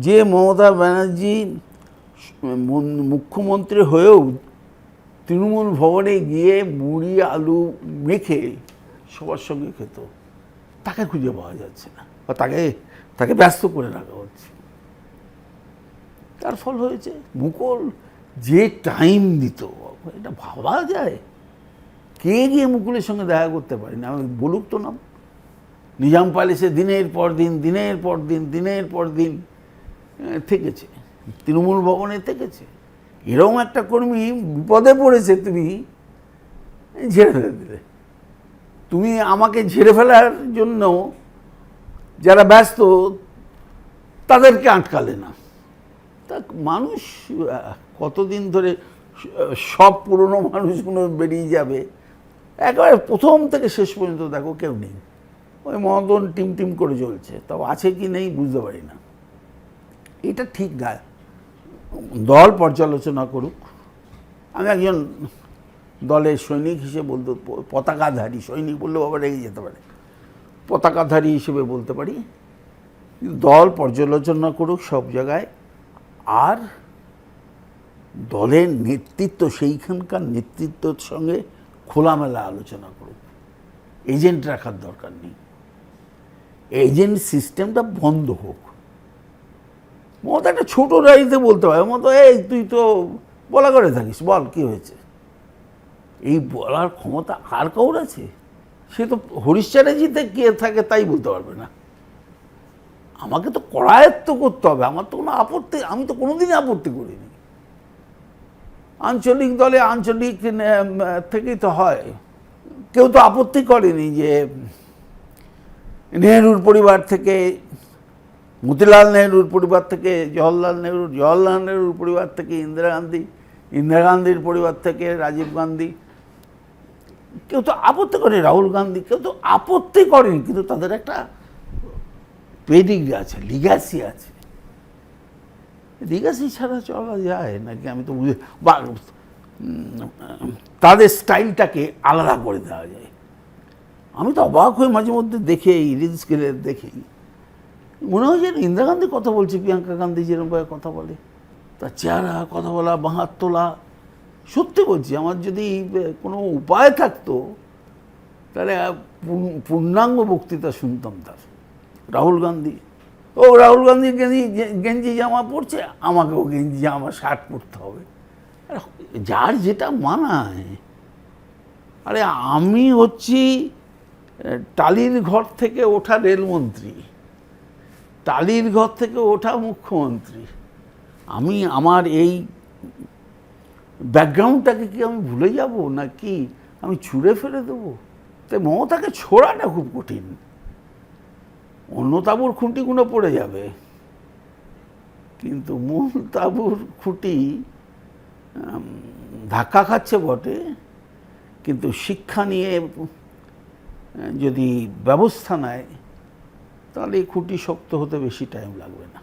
যে মমতা ব্যানার্জি মুখ্যমন্ত্রী হয়েও তৃণমূল ভবনে গিয়ে মুড়ি আলু মেখে সবার সঙ্গে খেত, তাকে খুঁজে পাওয়া যাচ্ছে না, বা তাকে ব্যস্ত করে রাখা হচ্ছে। তার ফল হয়েছে মুকুল যে টাইম দিত, এটা ভাবা যায়? কে গিয়ে মুকুলের সঙ্গে দেখা করতে পারি না? আমি বলুক তো নাম। নিজাম প্যালেসে দিনের পর দিন থেকেছে, তৃণমূল ভবনে থেকেছে। এরকম একটা কর্মী বিপদে পড়েছে, তুমি ঝেড়ে ফেলে দিলে। তুমি আমাকে ঝেড়ে ফেলার জন্য যারা ব্যস্ত তাদেরকে আটকালে না। তা মানুষ কতদিন ধরে সব পুরনো মানুষগুলো বেরিয়ে যাবে, একেবারে প্রথম থেকে শেষ পর্যন্ত দেখো কেউ নেই। ওই মদন টিম করে চলছে, তাও আছে কি নেই বুঝতে পারি না। এটা ঠিক না। দল পর্যালোচনা করুক। আমি একজন দলের সৈনিক হিসেবে বলতে, পতাকাধারী সৈনিক বললেও আবার রেগে যেতে পারে, পতাকাধারী হিসেবে বলতে পারি, দল পর্যালোচনা করুক সব জায়গায়। আর দলের নেতৃত্ব, সেইখানকার নেতৃত্বের সঙ্গে খোলামেলা আলোচনা করুক। এজেন্ট রাখার দরকার নেই, এজেন্ট সিস্টেমটা বন্ধ হোক। মতো একটা ছোটো রাইতে বলতে হয়, মতো এই তুই তো বলা করে থাকিস, বল কী হয়েছে। এই বলার ক্ষমতা আর কাউর আছে? সে তো হরিশ চ্যাটার্জিতে কে থাকে তাই বলতে পারবে না। আমাকে তো করায়ত্ত করতে হবে। আমার তো কোনো আপত্তি, আমি তো কোনোদিনই আপত্তি করিনি। আঞ্চলিক দলে আঞ্চলিক থেকেই তো হয়। কেউ তো আপত্তি করেনি যে নেহরুর পরিবার থেকে মতিলাল নেহরুর পরিবার থেকে জওহরলাল নেহরুর পরিবার থেকে ইন্দিরা গান্ধীর পরিবার থেকে রাজীব গান্ধী, কেউ তো আপত্তি করেনি। রাহুল গান্ধী, কেউ তো আপত্তি করেনি। কিন্তু তাদের একটা পেডিগ্রি আছে, লিগ্যাসি আছে। লিগ্যাসি ছাড়া চলা যায় নাকি? আমি তো বুঝে, বা তাদের স্টাইলটাকে আলাদা করে দেওয়া যায়। আমি তো অবাক হয়ে মাঝে মধ্যে দেখে, এই রিলসগুলো দেখেই মনে হয় যেন ইন্দিরা গান্ধী কথা বলছে, প্রিয়াঙ্কা গান্ধী যেরকমভাবে কথা বলে, তার চেহারা, কথা বলা, বাঁহাত তোলা। সত্যি বলছি, আমার যদি কোনো উপায় থাকতো তাহলে পূর্ণাঙ্গ বক্তৃতা শুনতাম তার। রাহুল গান্ধী গেঞ্জি জামা পরছে, আমাকেও গেঞ্জি জামা শার্ট পরতে হবে, যার যেটা মানায়। আরে আমি হচ্ছি টালির ঘর থেকে ওঠা রেলমন্ত্রী, টালির ঘর থেকে ওঠা মুখ্যমন্ত্রী। আমি আমার এই ব্যাকগ্রাউন্ডটাকে কি আমি ভুলে যাব নাকি আমি ছুঁড়ে ফেলে দেবো? তাই মমতাকে ছোড়াটা খুব কঠিন। অন্য তাঁবুর খুঁটিগুলো পড়ে যাবে, কিন্তু মূল তাঁবুর খুঁটি ধাক্কা খাচ্ছে বটে, কিন্তু শিক্ষা নিয়ে যদি ব্যবস্থা নেয় তাহলে এই খুঁটি শক্ত হতে বেশি টাইম লাগবে না।